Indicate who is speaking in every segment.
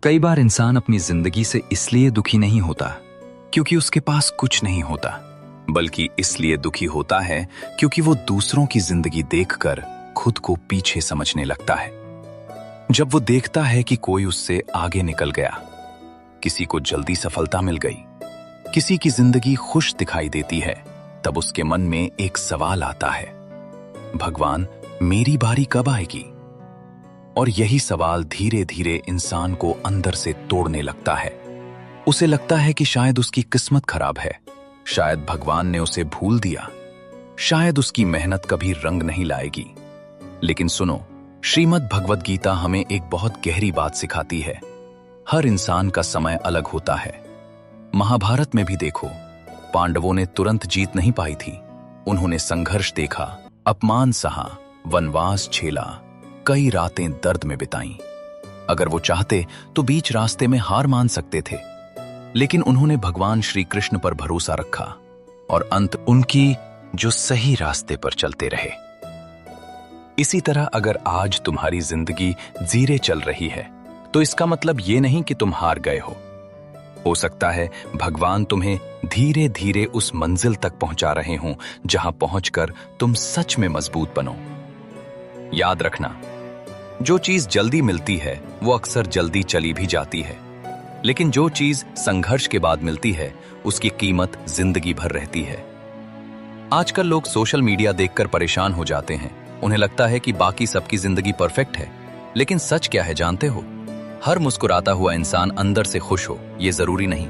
Speaker 1: कई बार इंसान अपनी जिंदगी से इसलिए दुखी नहीं होता क्योंकि उसके पास कुछ नहीं होता, बल्कि इसलिए दुखी होता है क्योंकि वो दूसरों की जिंदगी देखकर खुद को पीछे समझने लगता है। जब वो देखता है कि कोई उससे आगे निकल गया, किसी को जल्दी सफलता मिल गई, किसी की जिंदगी खुश दिखाई देती है, तब उसके मन में एक सवाल आता है, भगवान मेरी बारी कब आएगी? और यही सवाल धीरे धीरे इंसान को अंदर से तोड़ने लगता है। उसे लगता है कि शायद उसकी किस्मत खराब है, शायद भगवान ने उसे भूल दिया, शायद उसकी मेहनत कभी रंग नहीं लाएगी। लेकिन सुनो, श्रीमद् भगवद गीता हमें एक बहुत गहरी बात सिखाती है। हर इंसान का समय अलग होता है। महाभारत में भी देखो, पांडवों ने तुरंत जीत नहीं पाई थी। उन्होंने संघर्ष देखा, अपमान सहा, वनवास झेला, कई रातें दर्द में बिताई। अगर वो चाहते तो बीच रास्ते में हार मान सकते थे, लेकिन उन्होंने भगवान श्री कृष्ण पर भरोसा रखा और अंत उनकी जो सही रास्ते पर चलते रहे। इसी तरह अगर आज तुम्हारी जिंदगी जीरे चल रही है तो इसका मतलब ये नहीं कि तुम हार गए हो सकता है भगवान तुम्हें धीरे धीरे उस मंजिल तक पहुंचा रहे हों जहां पहुंचकर तुम सच में मजबूत बनो। याद रखना, जो चीज जल्दी मिलती है वो अक्सर जल्दी चली भी जाती है, लेकिन जो चीज संघर्ष के बाद मिलती है उसकी कीमत जिंदगी भर रहती है। आजकल लोग सोशल मीडिया देखकर परेशान हो जाते हैं। उन्हें लगता है कि बाकी सबकी जिंदगी परफेक्ट है, लेकिन सच क्या है जानते हो? हर मुस्कुराता हुआ इंसान अंदर से खुश हो ये जरूरी नहीं।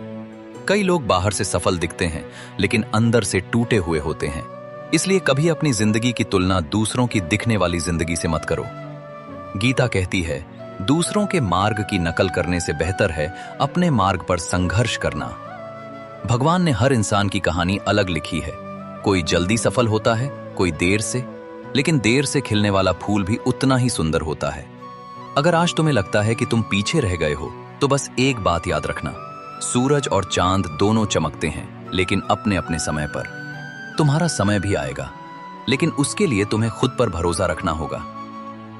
Speaker 1: कई लोग बाहर से सफल दिखते हैं लेकिन अंदर से टूटे हुए होते हैं। इसलिए कभी अपनी जिंदगी की तुलना दूसरों की दिखने वाली जिंदगी से मत करो। गीता कहती है, दूसरों के मार्ग की नकल करने से बेहतर है अपने मार्ग पर संघर्ष करना। भगवान ने हर इंसान की कहानी अलग लिखी है। कोई जल्दी सफल होता है, कोई देर से, लेकिन देर से खिलने वाला फूल भी उतना ही सुंदर होता है। अगर आज तुम्हें लगता है कि तुम पीछे रह गए हो तो बस एक बात याद रखना, सूरज और चांद दोनों चमकते हैं, लेकिन अपने अपने समय पर। तुम्हारा समय भी आएगा, लेकिन उसके लिए तुम्हें खुद पर भरोसा रखना होगा।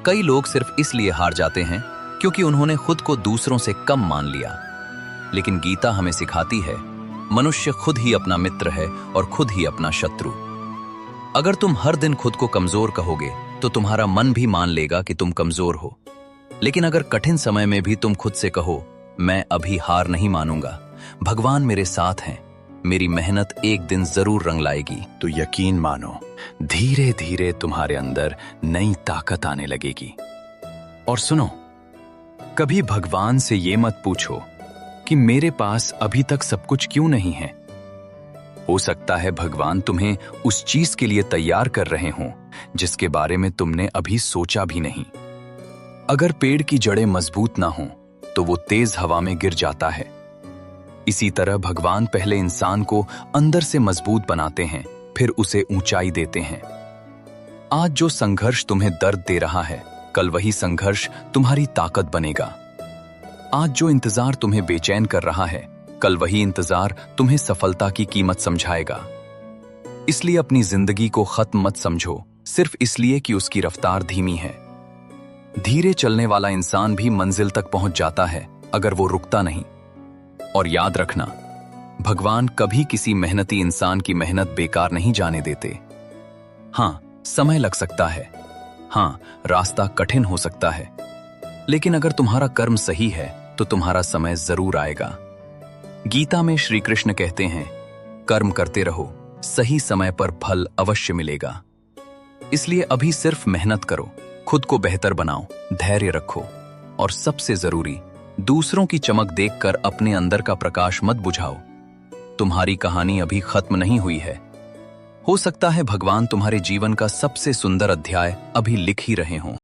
Speaker 1: कई लोग सिर्फ इसलिए हार जाते हैं क्योंकि उन्होंने खुद को दूसरों से कम मान लिया। लेकिन गीता हमें सिखाती है, मनुष्य खुद ही अपना मित्र है और खुद ही अपना शत्रु। अगर तुम हर दिन खुद को कमजोर कहोगे तो तुम्हारा मन भी मान लेगा कि तुम कमजोर हो। लेकिन अगर कठिन समय में भी तुम खुद से कहो, मैं अभी हार नहीं मानूंगा, भगवान मेरे साथ हैं, मेरी मेहनत एक दिन जरूर रंग लाएगी, तो यकीन मानो धीरे धीरे तुम्हारे अंदर नई ताकत आने लगेगी। और सुनो, कभी भगवान से ये मत पूछो कि मेरे पास अभी तक सब कुछ क्यों नहीं है। हो सकता है भगवान तुम्हें उस चीज के लिए तैयार कर रहे हों जिसके बारे में तुमने अभी सोचा भी नहीं। अगर पेड़ की जड़ें मजबूत ना हों तो वो तेज हवा में गिर जाता है। इसी तरह भगवान पहले इंसान को अंदर से मजबूत बनाते हैं, फिर उसे ऊंचाई देते हैं। आज जो संघर्ष तुम्हें दर्द दे रहा है, कल वही संघर्ष तुम्हारी ताकत बनेगा। आज जो इंतजार तुम्हें बेचैन कर रहा है, कल वही इंतजार तुम्हें सफलता की कीमत समझाएगा। इसलिए अपनी जिंदगी को खत्म मत समझो सिर्फ इसलिए कि उसकी रफ्तार धीमी है। धीरे चलने वाला इंसान भी मंजिल तक पहुंच जाता है अगर वो रुकता नहीं। और याद रखना, भगवान कभी किसी मेहनती इंसान की मेहनत बेकार नहीं जाने देते। हां, समय लग सकता है, हां, रास्ता कठिन हो सकता है, लेकिन अगर तुम्हारा कर्म सही है तो तुम्हारा समय जरूर आएगा। गीता में श्री कृष्ण कहते हैं, कर्म करते रहो, सही समय पर फल अवश्य मिलेगा। इसलिए अभी सिर्फ मेहनत करो, खुद को बेहतर बनाओ, धैर्य रखो और सबसे जरूरी, दूसरों की चमक देखकर अपने अंदर का प्रकाश मत बुझाओ। तुम्हारी कहानी अभी खत्म नहीं हुई है। हो सकता है भगवान तुम्हारे जीवन का सबसे सुंदर अध्याय अभी लिख ही रहे हों।